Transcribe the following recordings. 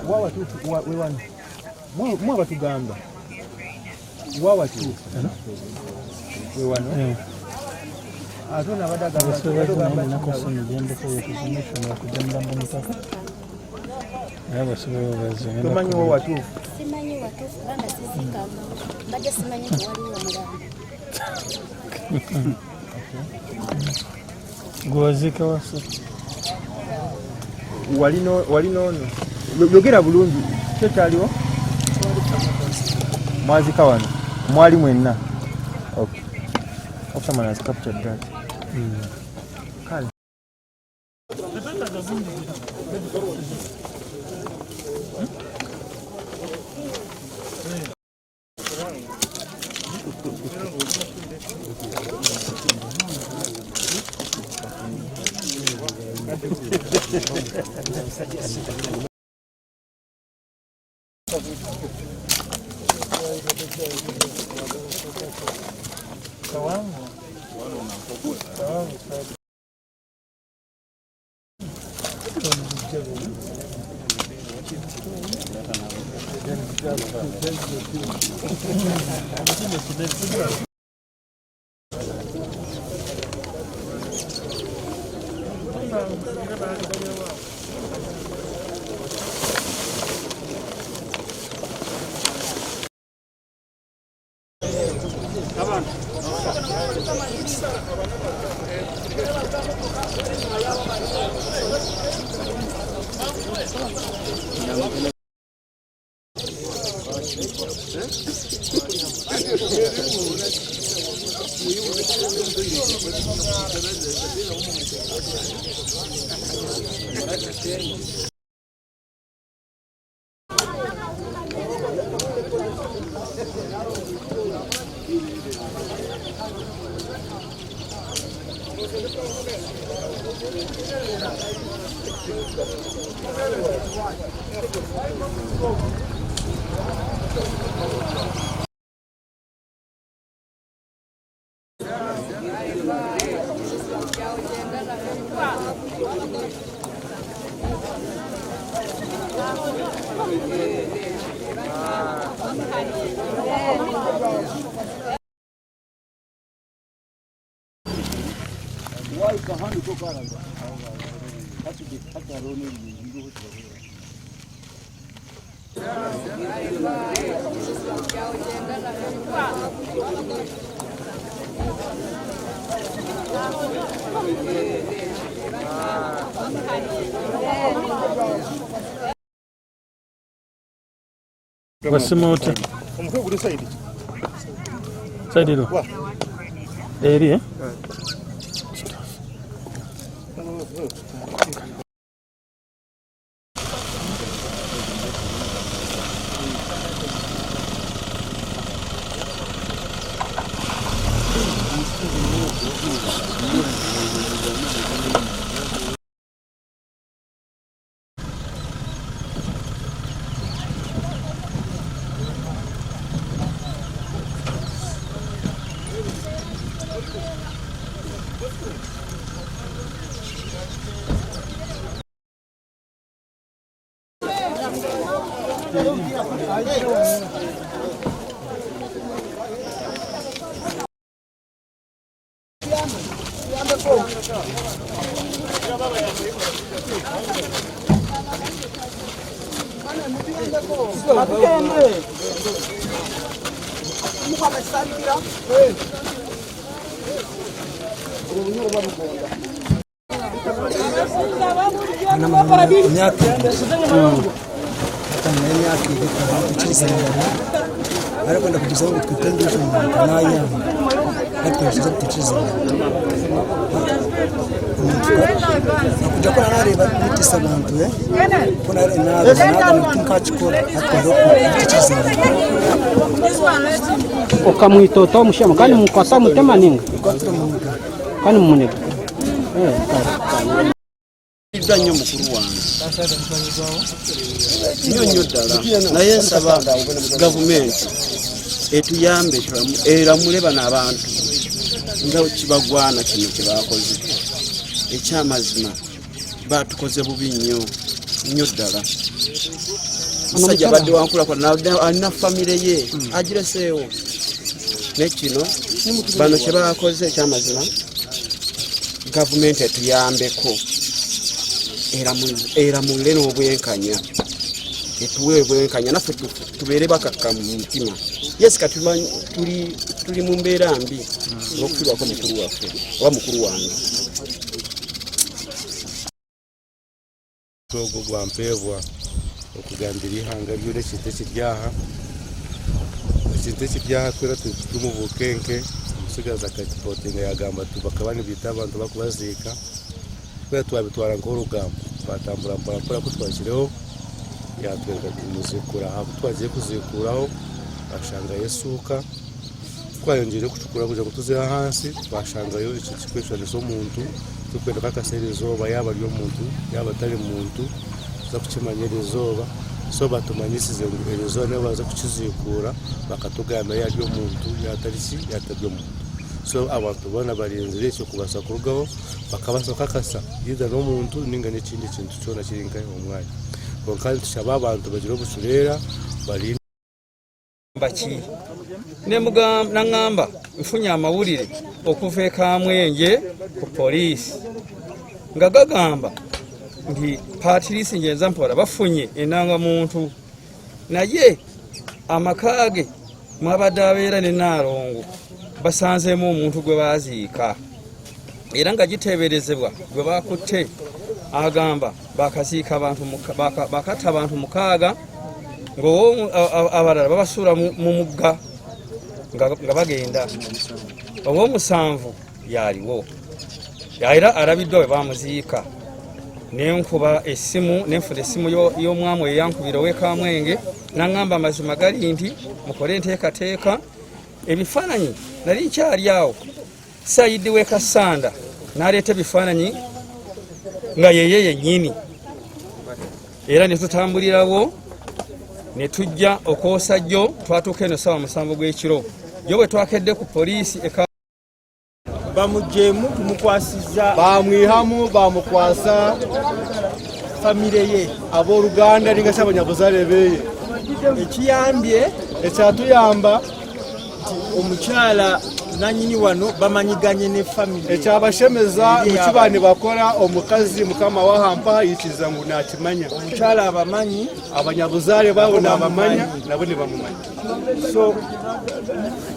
wawa tu wewani mwa batugamba wawa tu wewano atona badagamba nakosoni gende ko yokuzimisha na kujamba mutaka yaba sibo bazo tumanyi wawa tu simanyi watu banga sisika baje simanyi wali wa mugamba gwazika wasa walino yogera bulungi kyetaliwo mwazika wano mwali mwenna okay someone has captured that kale Wasimota. Saidi lo. Eri eh? Arakwenda kugeza aho twitendesha mu kanaya batweshize kutitiza kuja kwa nareba kutisa abantu kuna na kumkachikora kutitiza okamwitoto mushama kandi mukwasa mutema ninga kandi mumunega Danyo mukuru wange nyonyo ddala naye nsaba gavumenti etuyambe eramule bano abantu nga kibagwana kino kyebakoze ekyamazima batukoze bubi nnyo ddala musajja badde wankulakula alina famire ye agireseewo nekino bano kyebakoze ekyamazima gavumenti etuyambeko eramule n'obwenkanya etuwe obwenkanya naffe tubeere bakakka mu mutima yes kati tuli mu mbeera mbi ng'okufirwako mukulu waffe oba mukulu wange ogwo gwampeebwa okugambira ihanga lyona ekintu ekiryaha twera tumubukenke omusigazi akatipotinga yagamba bakaba nibita abantu bakubaziika twera twabitwara nk'orugambo twatambura mporampora ko twakireho yatwereka tumuzikura aho twagiye kuzikuraho bashangayo esuuka twayongere kucukura kugira ngo tuze hansi twashangayo eki kikweshaniza omuntu tukwenda kakasera izooba yaba ari omuntu yaba atari muntu tuza kukimanyira izooba so batumanyisize ngu erizooba nibo baza kukizikura bakatugamba yari omuntu yatari omuntu so abantu bona barinzire ekyo kubasa kurugaho bakabasa kakasa yida n'omuntu ninga n'ekindi kintu kyona kiri nka omwanya kandi tushaba abantu bagira obucureera bali baki nangamba nfunye amawulire okuva e Kamwenje ku poliisi nga gagamba nti Patrice Ngenza Mpora bafunye enanga muntu naye amakage mwabadde abeera ne Naalongo basanzeemu omuntu gwe baziika era nga giteeberezebwa gwe bakutte agamba bakaziika abantu bakatta abantu 6 ng'abalala babasuula mu mugga nga bagenda ow'omusanvu yaliwo era alabiddwa we bamuziika nenkuba essimu nenfuna essimu y'omwami eyankubira ow'e Kamwenge nangamba amazima gali nti mukole enteekateeka ebifaananyi nali nkyali awo Saidi w'e Kasanda n'aleeta ebifaananyi nga yeye yennyini era ne tutambulirawo ne tujja okwosa jjo twatuuka eno ssaawa 7 gw'ekiro jo bwe twakedde ku poliisi bamujeemu tumukwasizza bamwihamu bamukwasa famire ye abooluganda ninga ky'abanyabuzaale beye ekiyambye ekyatuyamba omukyala nanyini wano bamanyiganye ne famire ekyabashemeza mukibani bakola omukazi mukama wahampa yikiriza ngu nakimanya omukyala abamanyi abanyabuzaale baabo nabamanya nabo ne bamumanya so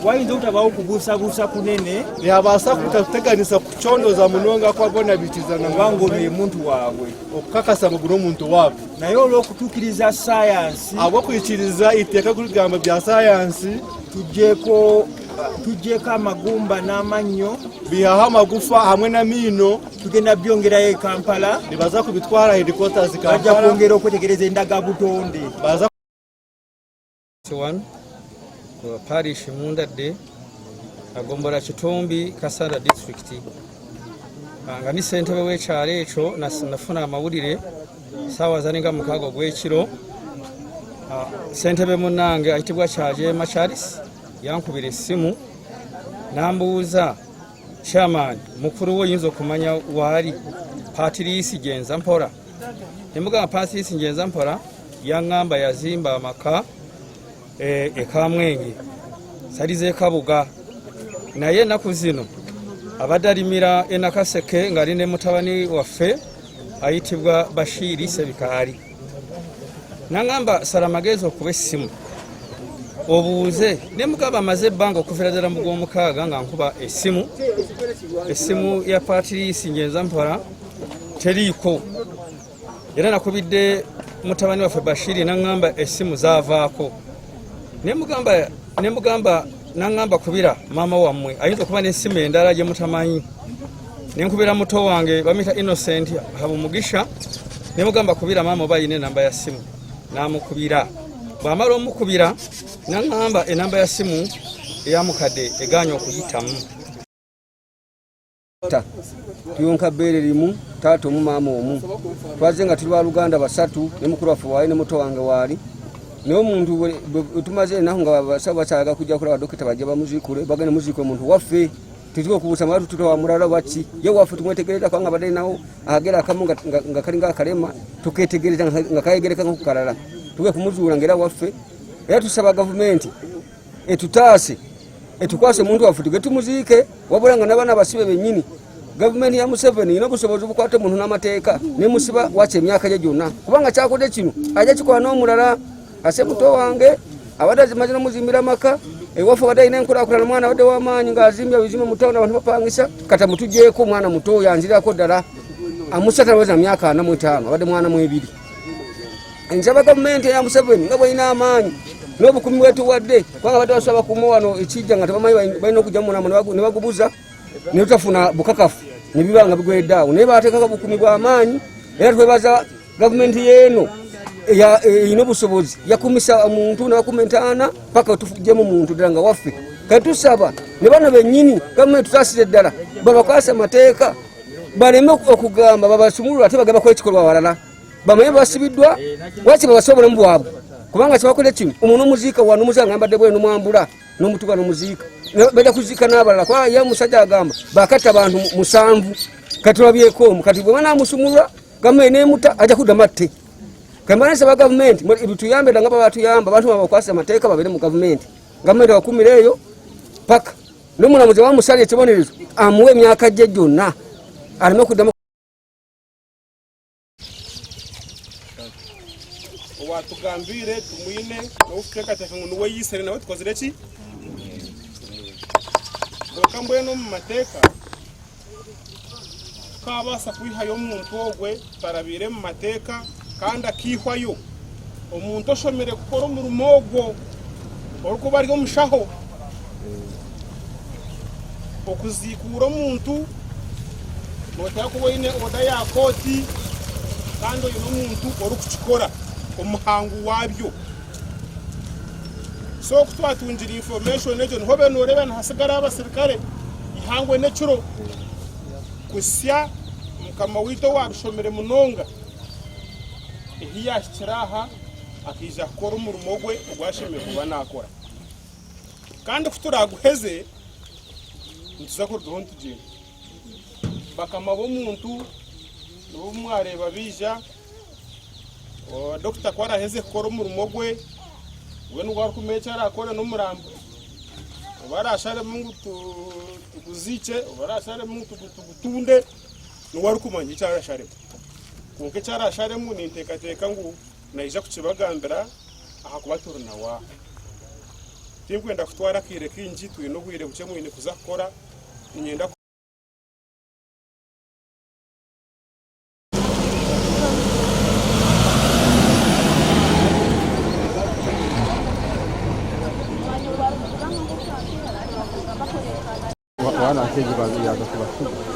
wayinza obutabawo kubuusabuusa kunene yabaasa kutateganisa kucondoza munonga kwabona bikiriza kubanga ono ye muntu waabwe okukakasa muguna omuntu waabwe naye olw'okutuukiriza sayansi abw'okuyikiriza iteeka kuligamba bya sayansi tujjeeko amagumba n'amannyo bihaho amagufa hamwe na miino tugenda byongerayo e Kampala nibaza kubitwara headquarters bajja Kampala kwongera okwetegereza endagabutonde baza parish Mundadde Agombola Kitumbi Kasanda district nga ni ssentebe w'ekyalo ekyo nafuna amawulire ssaawa zaninga 6 gw'ekiro ssentebe munnange ayitibwa Kyajema Charles yankubira essimu nambuuza chairman mukuru wo oyinza okumanya waali Patrice Ngenza Mpora nemugamba Patrice Ngenza Mpora yaŋŋamba yazimba amaka e Kamwenje salize Kabuga naye ennaku zino abadde alimira e Nakaseke ng'ali ne mutabani waffe ayitibwa Bashiri Sebikaali naŋŋamba sala amagezi okuba essimu obuuze nemugamba amaze ebbanga okuviira ddala mu gw'omukaaga nga nkuba essimu ya Patrice Ngenza Mpora teriiko era nakubidde mutabani waffe Bashiri naŋŋamba essimu zaavaako nemugamba nangamba kubira mama wammwe ayinza okuba n'essimu endala gye mutamanyi ne nkubira muto wange bamuyita Innocent Habumugisha ne mugamba kubira mama oba ayina enamba ya ssimu n'amukubira bw'amala omukubira nangamba enamba ya ssimu eyamukadde eganya okuyitamu tuyonka bbeere limu taata omu maama omu twaze nga tuli baluganda basatu ne mukulu waffe waali ne muto wange waali naye omuntu bwe tumaze enaku nga basawo bakyaga kujja kulaba dokita bajja bamuziikule bagende muziikule omuntu waffe tetuli okubuusa mwali tututowa mulala baki ye waffe tumwetegereza kubanga badde nawo akagera akamu nga kalinga akalema tuketegereza nga kayegereka nga kukalala tuge kumuzuula ngera waffe era tusaba gavumenti etutaase etukwase omuntu waffe tuge tumuziike wabula nga n'abaana basibe bennyini gavumenti ya Museveni ina obusobozi obukwata omuntu n'amateeka nemusiba wacha emyaka gye gyonna kubanga kyakodde kino ajja kikola n'omulala ase muto wange abadde azimaze n'omuzimbira maka ewaffe abadde alina enkulaakulana omwana abadde w'amaanyi ng'azimbya bizimbe mu tawuni abantu bapangisa kati amutuggyeko omwana muto oyo anzirako ddala amusatu aweza myaka 45 abadde mwana mu 2 ensaba gavumenti ya Museveni nga bw'erina amaanyi n'obukumi bwetuwadde kubanga badde basaba bakuuma wano ekijja nga tebamanyi balina okujja mu mulambo ne bagubuza ne tutafuna bukakafu ne biba nga bigweredde awo naye baateekako bukumi bw'amaanyi era twebaza gavumenti y'eno erina obusobozi yakumisa omuntu n'akumentaana paka tufujjemu muntu ddala nga waffe kati tusaba ne bano bennyini gavumenti tutaasire ddala babakwasa amateeka baleme okugamba babasumulula ate bagamba kola ekikolwa walala bamanye basibiddwa waki babasa obulamu bwabwe kubanga kyebakola kino omuntu omuziika wano omuziika ngambadde bwe n'omwambula n'omutuka n'omuziika bajja kuziika n'abalala kuba ye omusajja agamba bakatta abantu 7 kati tulabyeko omu kati bwe banaamusumulula gavumenti n'emuta ajja kuddamu atte kambana nsaba gavumenti bituyambe nga babatuyamba abantu babakwasa amateeka babere mu gavumenti bakumire eyo paka n'omulamuzi bamusala ekibonerezo amuwe emyaka gye gyonna aleme okuddamu watugambire tumwine n'okuteekateeka ngu niwe yisere nawe tukozire ki kwonka mbwenu mu mateeka tukabaasa kwihayo omuntu ogwe tarabiire mu mateeka kandi akihwayo omuntu oshomere kukora omurimo ogwo orikuba ari omushaho okuziikuura omuntu noteeka kuba oine oda ya kooti kandi oine omuntu orikukikora omuhango wabyo so kutwatungire information egyo niho be nooreba nihasigara abasirikare ihangwe n'ekiro kusya mukama wito wabishomere munonga ehiyahikira aha akija kukora omurimo gwe ogwashemereire kuba nakora kandi kuturaguheze nituza kurugaho nitugenda bakama b'omuntu nibo mwareeba bija dokita kwaraheze kukora omurimo gwe we nigwo arikumanya eki arakora n'omurambo oba arasharemu ngu tuguziike oba arasharemu ngu tugutunde nigwo arikumanya eki arasharemu kwonka eki arasharemu ninteekateeka ngu naija kukibagambira ahakuba turi nawa tinkwenda kutwara akaire kaingi twine obwire bukye mwine kuza kukora ninyenda wana akeji yaza kubasiga